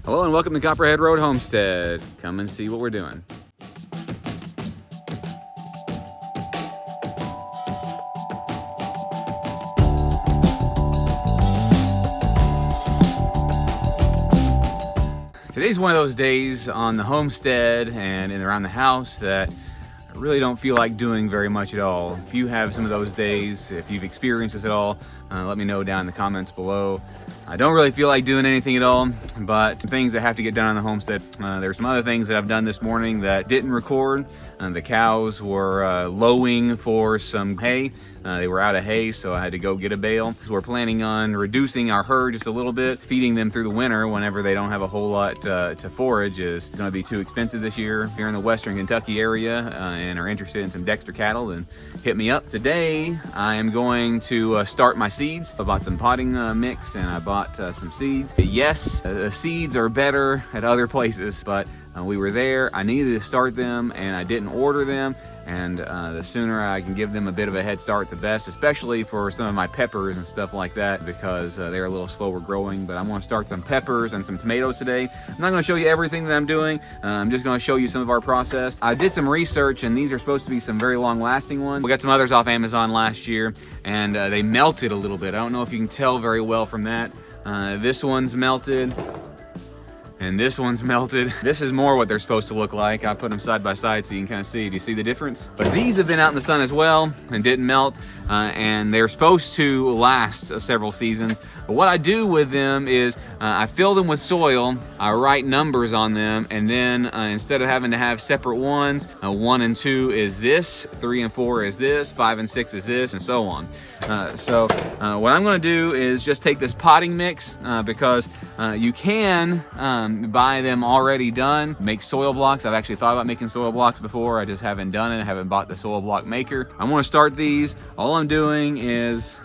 Hello and welcome to Copperhead Road Homestead. Come and see what we're doing. Today's one of those days on the homestead and around the house that I really don't feel like doing very much at all. If you have some of those days, if you've experienced this at all, let me know down in the comments below. I don't really feel like doing anything at all, but things that have to get done on the homestead. There's some other things that I've done this morning that didn't record. The cows were lowing for some hay. They were out of hay, so I had to go get a bale. So we're planning on reducing our herd just a little bit. Feeding them through the winter whenever they don't have a whole lot to forage is going to be too expensive this year. If you're in the western Kentucky area and are interested in some Dexter cattle, then hit me up. Today, I am going to start my seeds. I bought some potting mix and I bought some seeds. Yes, the seeds are better at other places, but we were there. I needed to start them and I didn't order them. And the sooner I can give them a bit of a head start, the best, especially for some of my peppers and stuff like that, because they're a little slower growing. But I'm going to start some peppers and some tomatoes today. I'm not going to show you everything that I'm doing. I'm just going to show you some of our process. I did some research, and these are supposed to be some very long-lasting ones. We got some others off Amazon last year, and they melted a little bit. I don't know if you can tell very well from that. This one's melted. And this one's melted. This is more what they're supposed to look like. I put them side by side so you can kind of see. Do you see the difference? But these have been out in the sun as well and didn't melt. And they're supposed to last several seasons. But what I do with them is I fill them with soil, I write numbers on them, and then instead of having to have separate ones, 1 and 2 is this, 3 and 4 is this, 5 and 6 is this, and so on. So what I'm going to do is just take this potting mix because you can buy them already done. Make soil blocks. I've actually thought about making soil blocks before. I just haven't done it. I haven't bought the soil block maker. I'm going to start these. All I'm doing is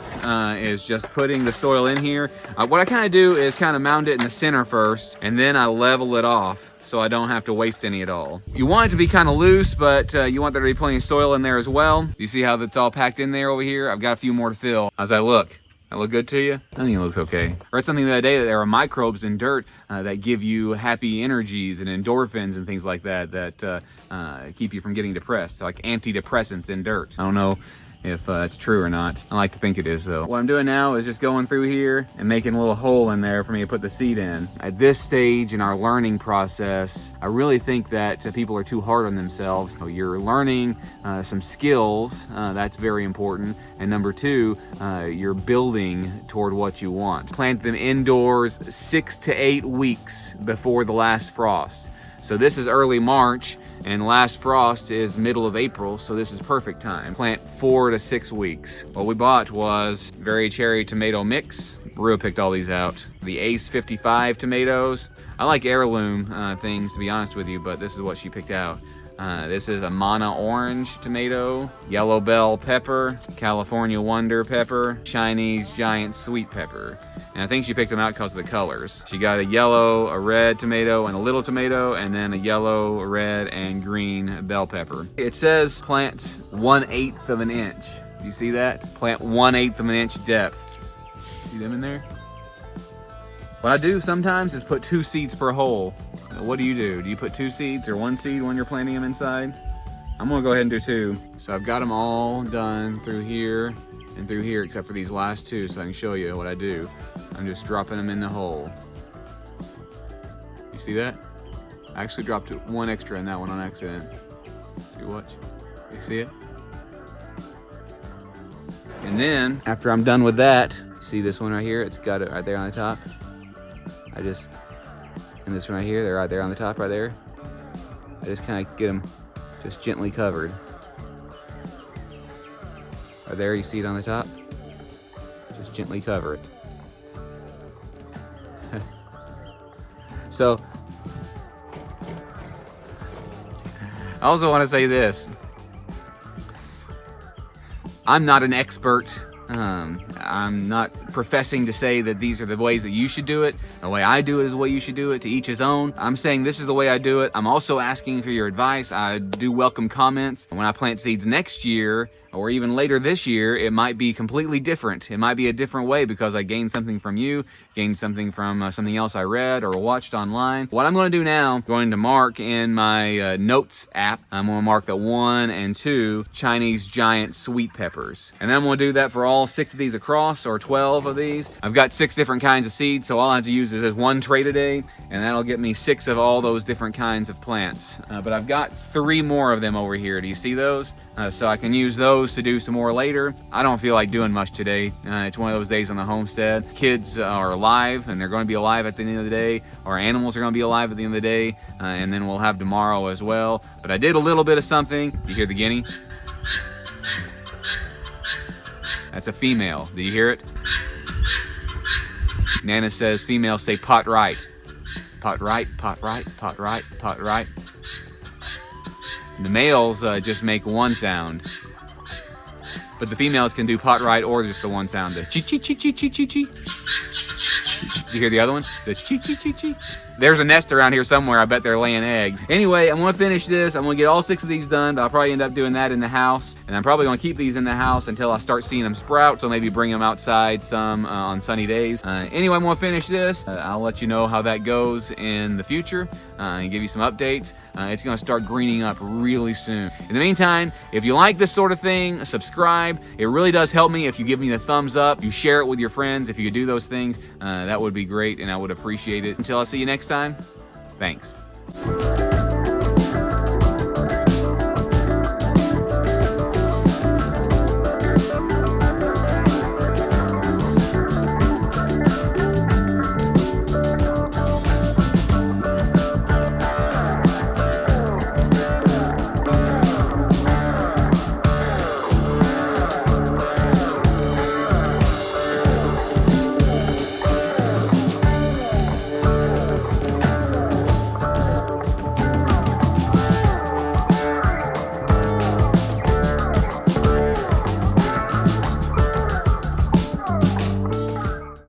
just putting the soil in here. What I kind of do is kind of mound it in the center first, and then I level it off so I don't have to waste any at all. You want it to be kind of loose, but you want there to be plenty of soil in there as well. You see how that's all packed in there over here? I've got a few more to fill. How's that look? That look good to you? I think it looks okay. I read something the other day that there are microbes in dirt that give you happy energies and endorphins and things like that that keep you from getting depressed, like antidepressants in dirt. I don't know if it's true or not. I like to think it is though. What I'm doing now is just going through here and making a little hole in there for me to put the seed in. At this stage in our learning process, I really think that people are too hard on themselves. So you're learning some skills, that's very important. And number 2, you're building toward what you want. Plant them indoors 6 to 8 weeks before the last frost. So this is early March, and last frost is middle of April, so this is perfect time. Plant 4 to 6 weeks. What we bought was very cherry tomato mix. Rua picked all these out. The Ace 55 tomatoes. I like heirloom things, to be honest with you, but this is what she picked out. This is a Mana orange tomato, yellow bell pepper, California wonder pepper, Chinese giant sweet pepper. And I think she picked them out because of the colors. She got a yellow, a red tomato, and a little tomato, and then a yellow, red, and green bell pepper. It says plant 1/8 of an inch. Do you see that? Plant 1/8 of an inch depth. See them in there? What I do sometimes is put 2 seeds per hole. What do? Do you put 2 seeds or 1 seed when you're planting them inside? I'm gonna go ahead and do 2. So I've got them all done through here and through here, except for these last 2, so I can show you what I do. I'm just dropping them in the hole. You see that? I actually dropped 1 extra in that one on accident. See, watch. You see it? And then, after I'm done with that, see this one right here? It's got it right there on the top. And this one right here, they're right there on the top right there. I just kind of get them just gently covered. Right there, you see it on the top? Just gently cover it. So, I also want to say this. I'm not an expert. I'm not professing to say that these are the ways that you should do it. The way I do it is the way you should do it. To each his own. I'm saying this is the way I do it. I'm also asking for your advice. I do welcome comments. When I plant seeds next year, or even later this year, it might be completely different. It might be a different way because I gained something from you, gained something from something else I read or watched online. What I'm going to do now, I'm going to mark in my notes app, I'm going to mark the 1 and 2 Chinese giant sweet peppers. And then I'm going to do that for all 6 of these across, or 12 of these. I've got 6 different kinds of seeds, so all I have to use is this 1 tray today, and that'll get me 6 of all those different kinds of plants. But I've got 3 more of them over here. Do you see those? So I can use those to do some more later. I don't feel like doing much today. It's one of those days on the homestead. Kids are alive, and they're going to be alive at the end of the day. Our animals are going to be alive at the end of the day, and then we'll have tomorrow as well. But I did a little bit of something. You hear the guinea? That's a female. Do you hear it? Nana says females say pot right. Pot right, pot right, pot right, pot right. The males just make one sound, but the females can do pot right or just the one sound, the chi chi chi chi chi chi chi. Did you hear the other one? The chi chi chi chi. There's a nest around here somewhere. I bet they're laying eggs. Anyway, I'm going to finish this. I'm going to get all 6 of these done, but I'll probably end up doing that in the house. And I'm probably going to keep these in the house until I start seeing them sprout, so maybe bring them outside some on sunny days. Anyway, I'm going to finish this. I'll let you know how that goes in the future and give you some updates. It's going to start greening up really soon. In the meantime, if you like this sort of thing, subscribe. It really does help me if you give me the thumbs up. You share it with your friends. If you could do those things, that would be great, and I would appreciate it. Until I see you next time, thanks.